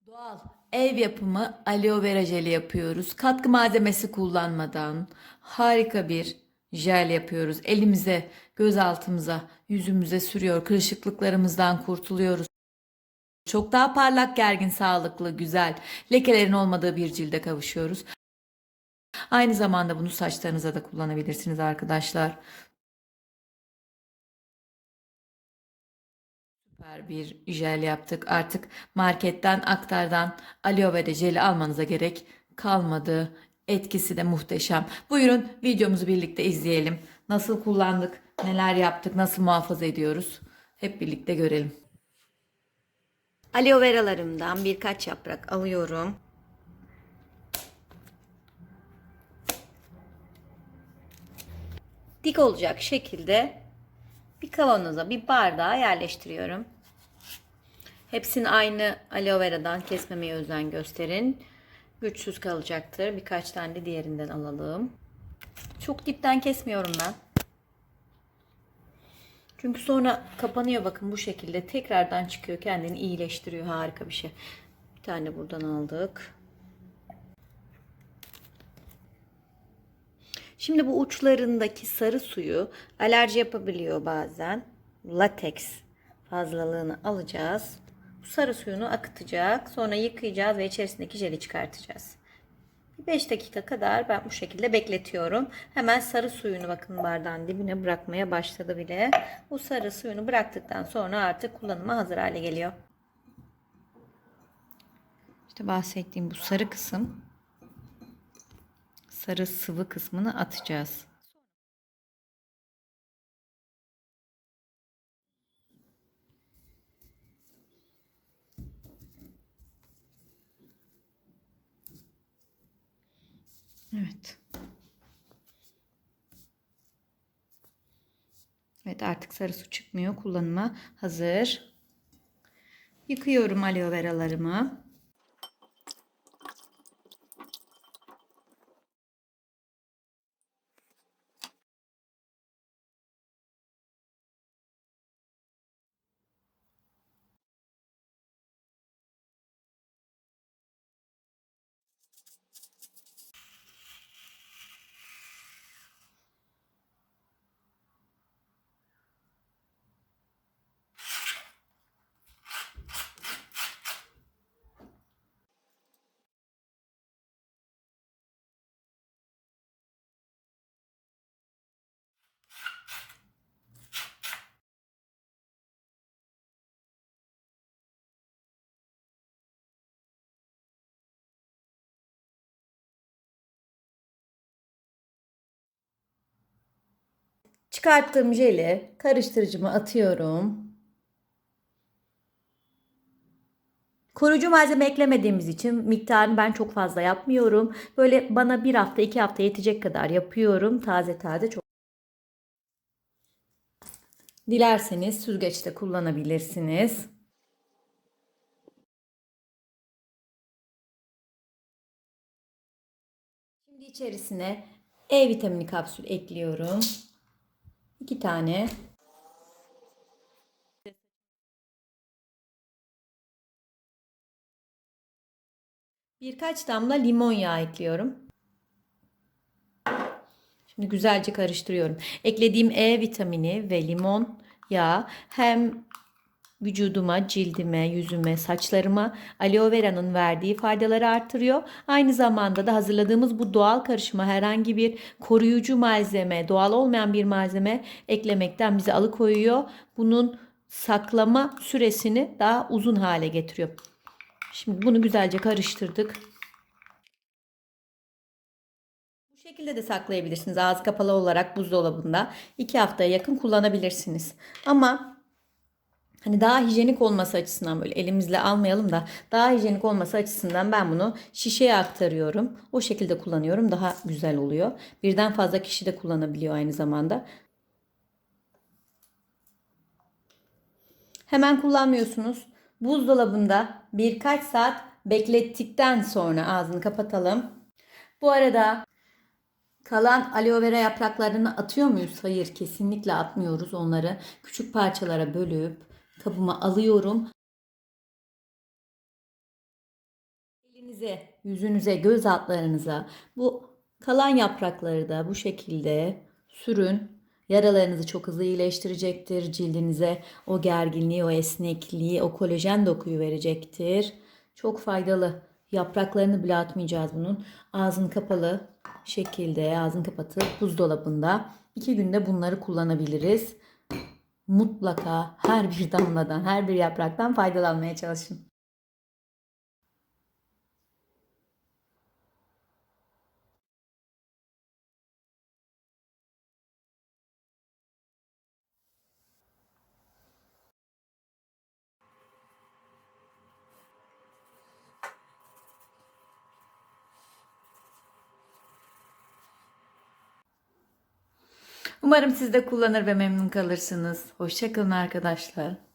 Doğal ev yapımı aloe vera jeli yapıyoruz. Katkı malzemesi kullanmadan harika bir jel yapıyoruz. Elimize, göz altımıza, yüzümüze sürüyor. Kırışıklıklarımızdan kurtuluyoruz. Çok daha parlak, gergin, sağlıklı, güzel, lekelerin olmadığı bir cilde kavuşuyoruz. Aynı zamanda bunu saçlarınıza da kullanabilirsiniz arkadaşlar. Süper bir jel yaptık. Artık marketten, aktardan aloe vera jeli almanıza gerek kalmadı. Etkisi de muhteşem. Buyurun videomuzu birlikte izleyelim. Nasıl kullandık, neler yaptık, nasıl muhafaza ediyoruz? Hep birlikte görelim. Aloe veralarımdan birkaç yaprak alıyorum. Dik olacak şekilde bir kavanoza, bir bardağa yerleştiriyorum. Hepsini aynı aloe veradan kesmemeye özen gösterin. Güçsüz kalacaktır. Birkaç tane de diğerinden alalım. Çok dipten kesmiyorum ben. Çünkü sonra kapanıyor, bakın bu şekilde. Tekrardan çıkıyor, kendini iyileştiriyor. Harika bir şey. Bir tane buradan aldık. Şimdi bu uçlarındaki sarı suyu alerji yapabiliyor bazen. Lateks fazlalığını alacağız. Bu sarı suyunu akıtacak. Sonra yıkayacağız ve içerisindeki jeli çıkartacağız. 5 dakika kadar ben bu şekilde bekletiyorum. Hemen sarı suyunu bakın bardağın dibine bırakmaya başladı bile. Bu sarı suyunu bıraktıktan sonra artık kullanıma hazır hale geliyor. İşte bahsettiğim bu sarı kısım, sarı sıvı kısmını atacağız. Evet. Evet, artık sarı su çıkmıyor. Kullanıma hazır. Yıkıyorum aloe veralarımı. Çıkarttığım jeli karıştırıcıma atıyorum. Koruyucu malzeme eklemediğimiz için miktarını ben çok fazla yapmıyorum. Böyle bana bir hafta 2 hafta yetecek kadar yapıyorum. Taze taze çok. Dilerseniz süzgeçte kullanabilirsiniz. Şimdi içerisine E vitamini kapsül ekliyorum. 2 tane. Birkaç damla limon yağı ekliyorum. Şimdi güzelce karıştırıyorum. Eklediğim E vitamini ve limon yağı hem vücuduma, cildime, yüzüme, saçlarıma aloe vera'nın verdiği faydaları artırıyor. Aynı zamanda da hazırladığımız bu doğal karışıma herhangi bir koruyucu malzeme, doğal olmayan bir malzeme eklemekten bizi alıkoyuyor. Bunun saklama süresini daha uzun hale getiriyor. Şimdi bunu güzelce karıştırdık. Bu şekilde de saklayabilirsiniz. Ağzı kapalı olarak buzdolabında 2 haftaya yakın kullanabilirsiniz. Ama hani daha hijyenik olması açısından, böyle elimizle almayalım da daha hijyenik olması açısından ben bunu şişeye aktarıyorum. O şekilde kullanıyorum. Daha güzel oluyor. Birden fazla kişi de kullanabiliyor aynı zamanda. Hemen kullanmıyorsunuz. Buzdolabında birkaç saat beklettikten sonra ağzını kapatalım. Bu arada kalan aloe vera yapraklarını atıyor muyuz? Hayır, kesinlikle atmıyoruz onları. Küçük parçalara bölüp kabıma alıyorum. Elinize, yüzünüze, göz altlarınıza bu kalan yaprakları da bu şekilde sürün. Yaralarınızı çok hızlı iyileştirecektir. Cildinize o gerginliği, o esnekliği, o kolajen dokuyu verecektir. Çok faydalı. Yapraklarını bile atmayacağız bunun. Ağzını kapalı şekilde, ağzını kapatıp buzdolabında 2 günde bunları kullanabiliriz. Mutlaka her bir damladan, her bir yapraktan faydalanmaya çalışın. Umarım siz de kullanır ve memnun kalırsınız. Hoşça kalın arkadaşlar.